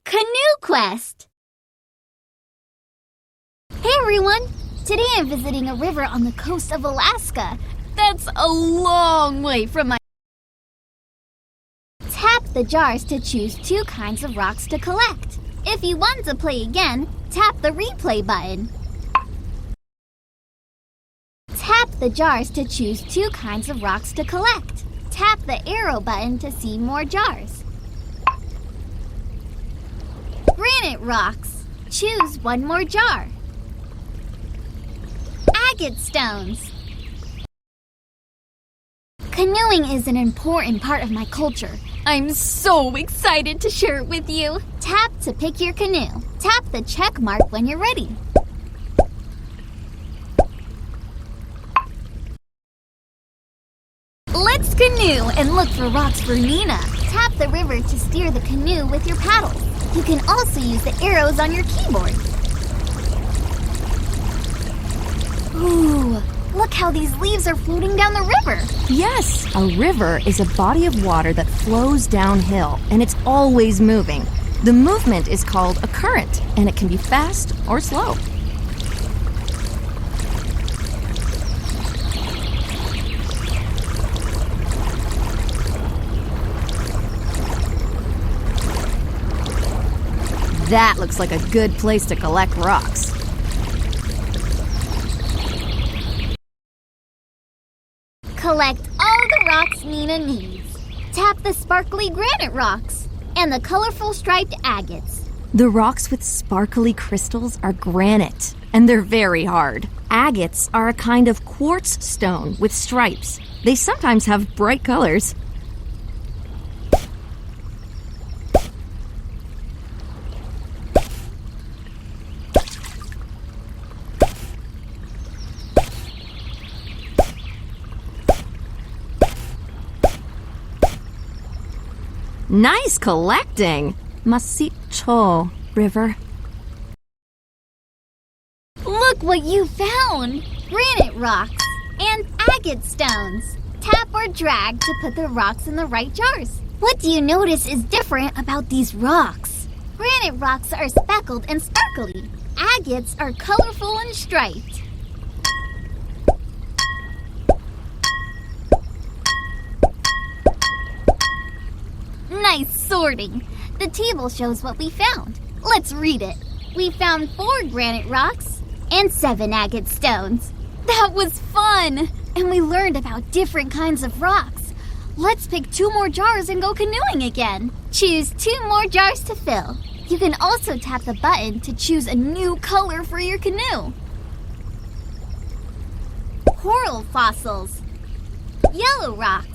Canoe Quest! Hey everyone! Today I'm visiting a river on the coast of Alaska. That's a long way from my... Tap the jars to choose 2 kinds of rocks to collect. If you want to play again, tap the replay button. Tap the jars to choose 2 kinds of rocks to collect. Tap the arrow button to see more jars. Granite rocks. Choose 1 more jar. Agate stones. Canoeing is an important part of my culture. I'm so excited to share it with you. Tap to pick your canoe. Tap the check mark when you're ready. Let's canoe and look for rocks for Nina. Tap the river to steer the canoe with your paddle. You can also use the arrows on your keyboard. Ooh, look how these leaves are floating down the river. Yes, a river is a body of water that flows downhill, and it's always moving. The movement is called a current, and it can be fast or slow. That looks like a good place to collect rocks. Collect all the rocks Nina needs. Tap the sparkly granite rocks and the colorful striped agates. The rocks with sparkly crystals are granite, and they're very hard. Agates are a kind of quartz stone with stripes. They sometimes have bright colors. Nice collecting! Masicho River. Look what you found! Granite rocks and agate stones. Tap or drag to put the rocks in the right jars. What do you notice is different about these rocks? Granite rocks are speckled and sparkly. Agates are colorful and striped. Nice sorting. The table shows what we found. Let's read it. We found 4 granite rocks and 7 agate stones. That was fun! And we learned about different kinds of rocks. Let's pick 2 more jars and go canoeing again. Choose 2 more jars to fill. You can also tap the button to choose a new color for your canoe. Coral fossils. Yellow rocks.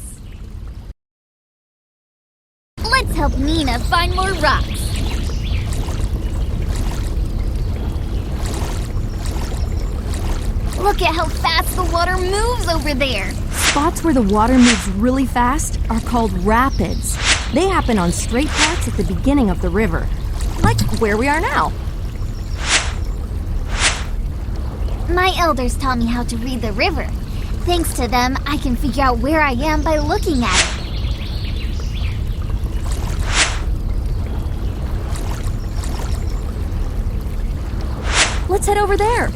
Let's help Nina find more rocks. Look at how fast the water moves over there. Spots where the water moves really fast are called rapids. They happen on straight paths at the beginning of the river, like where we are now. My elders taught me how to read the river. Thanks to them, I can figure out where I am by looking at it. Let's head over there.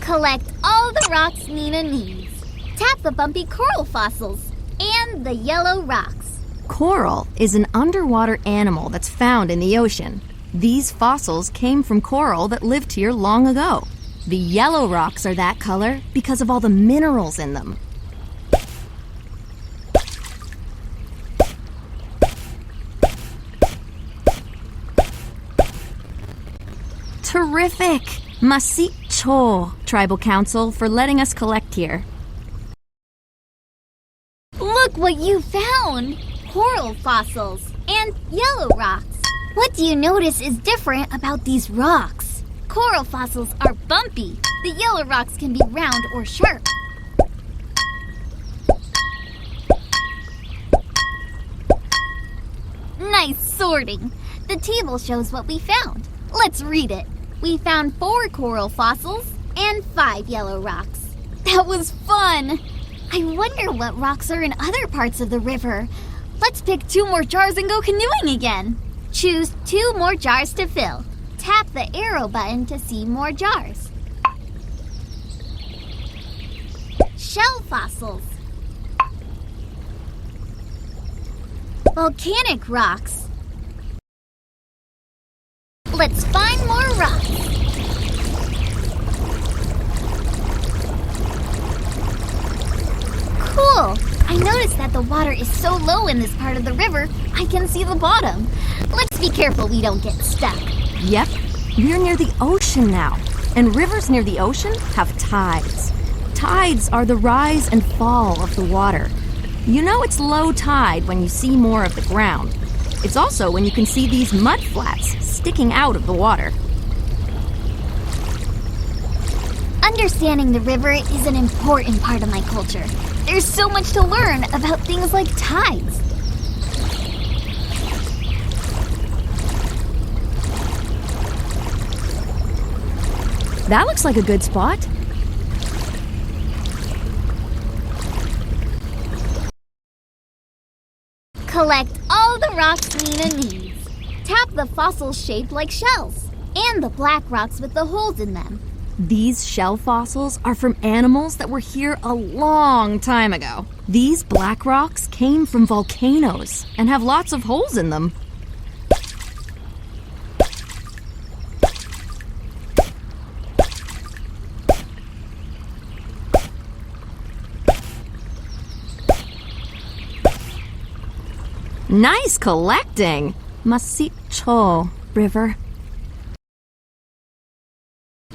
Collect all the rocks Nina needs. Tap the bumpy coral fossils and the yellow rocks. Coral is an underwater animal that's found in the ocean. These fossils came from coral that lived here long ago. The yellow rocks are that color because of all the minerals in them. Terrific! Masicho Tribal Council for letting us collect here. Look what you found! Coral fossils and yellow rocks. What do you notice is different about these rocks? Coral fossils are bumpy. The yellow rocks can be round or sharp. Nice sorting. The table shows what we found. Let's read it. We found 4 coral fossils and 5 yellow rocks. That was fun! I wonder what rocks are in other parts of the river. Let's pick 2 more jars and go canoeing again. Choose 2 more jars to fill. Tap the arrow button to see more jars. Shell fossils. Volcanic rocks. Let's find more rocks. Cool! I noticed that the water is so low in this part of the river, I can see the bottom. Let's be careful we don't get stuck. Yep, we're near the ocean now. And rivers near the ocean have tides. Tides are the rise and fall of the water. You know it's low tide when you see more of the ground. It's also when you can see these mud flats sticking out of the water. Understanding the river is an important part of my culture. There's so much to learn about things like tides. That looks like a good spot. Collect all the rocks Nina needs. Tap the fossils shaped like shells and the black rocks with the holes in them. These shell fossils are from animals that were here a long time ago. These black rocks came from volcanoes and have lots of holes in them. Nice collecting! Masicho River.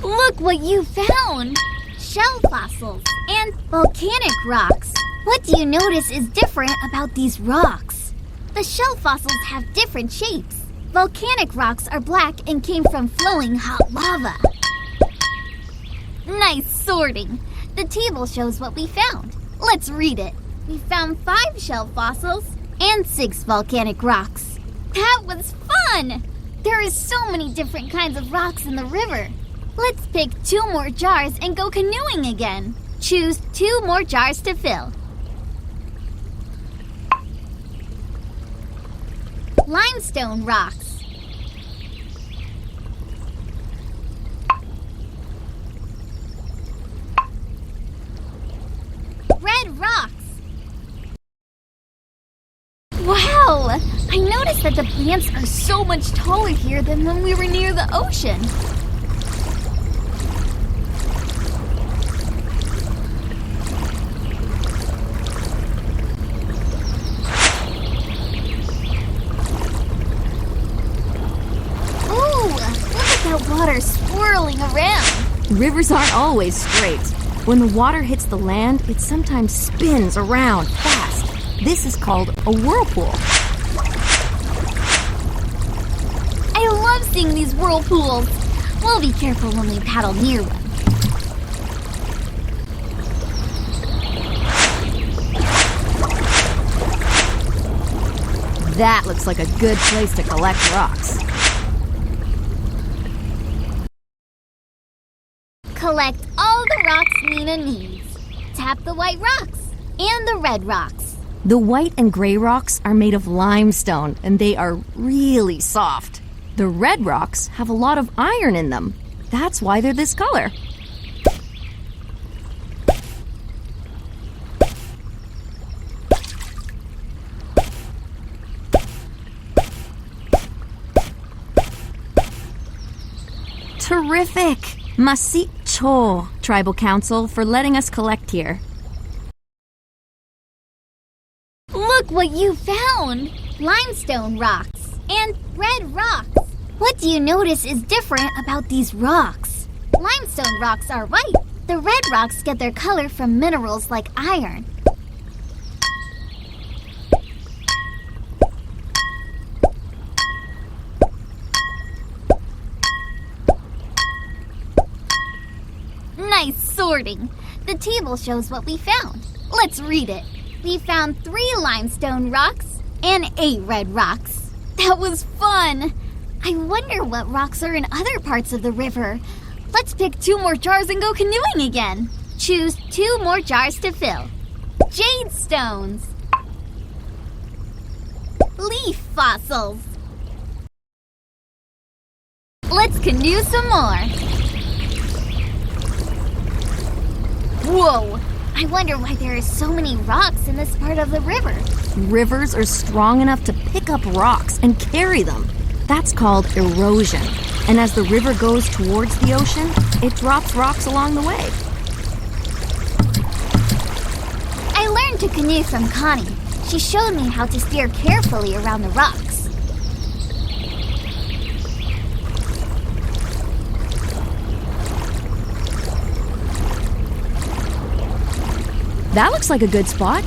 Look what you found! Shell fossils and volcanic rocks. What do you notice is different about these rocks? The shell fossils have different shapes. Volcanic rocks are black and came from flowing hot lava. Nice sorting. The table shows what we found. Let's read it. We found 5 shell fossils and 6 volcanic rocks. That was fun! There is so many different kinds of rocks in the river. Let's pick 2 more jars and go canoeing again. Choose 2 more jars to fill. Limestone rocks. Red rocks. Wow! I noticed that the plants are so much taller here than when we were near the ocean. Ooh! Look at that water swirling around. Rivers aren't always straight. When the water hits the land, it sometimes spins around fast. This is called a whirlpool. I love seeing these whirlpools. We'll be careful when we paddle near one. That looks like a good place to collect rocks. Collect all the rocks Nina needs. Tap the white rocks and the red rocks. The white and gray rocks are made of limestone, and they are really soft. The red rocks have a lot of iron in them. That's why they're this color. Terrific! Masicho, Tribal Council, for letting us collect here. Look what you found! Limestone rocks and red rocks. What do you notice is different about these rocks? Limestone rocks are white. The red rocks get their color from minerals like iron. Nice sorting. The table shows what we found. Let's read it. We found 3 limestone rocks and 8 red rocks. That was fun. I wonder what rocks are in other parts of the river. Let's pick 2 more jars and go canoeing again. Choose 2 more jars to fill. Jade stones. leaf fossils. Let's canoe some more. Whoa! I wonder why there are so many rocks in this part of the river. Rivers are strong enough to pick up rocks and carry them. That's called erosion. And as the river goes towards the ocean, it drops rocks along the way. I learned to canoe from Connie. She showed me how to steer carefully around the rocks. That looks like a good spot.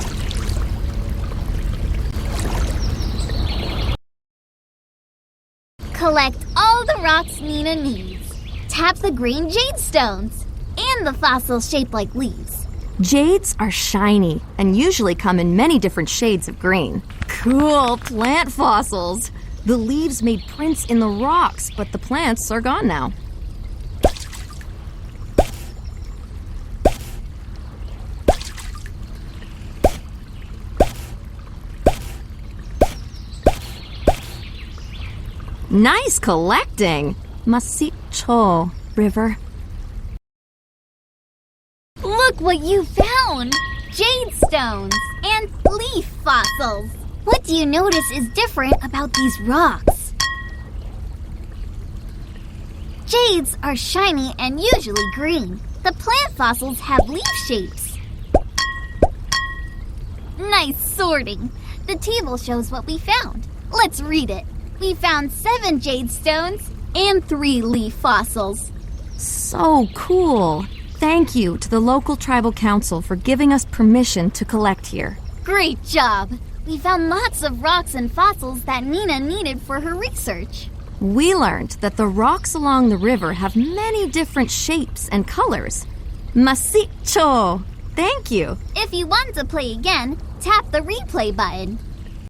Collect all the rocks Nina needs. Tap the green jade stones and the fossils shaped like leaves. Jades are shiny and usually come in many different shades of green. Cool plant fossils. The leaves made prints in the rocks, but the plants are gone now. Nice collecting! Masicho River. Look what you found! Jade stones and leaf fossils. What do you notice is different about these rocks? Jades are shiny and usually green. The plant fossils have leaf shapes. Nice sorting. The table shows what we found. Let's read it. We found 7 jade stones and 3 leaf fossils. So cool! Thank you to the local tribal council for giving us permission to collect here. Great job! We found lots of rocks and fossils that Nina needed for her research. We learned that the rocks along the river have many different shapes and colors. Masicho! Thank you! If you want to play again, tap the replay button.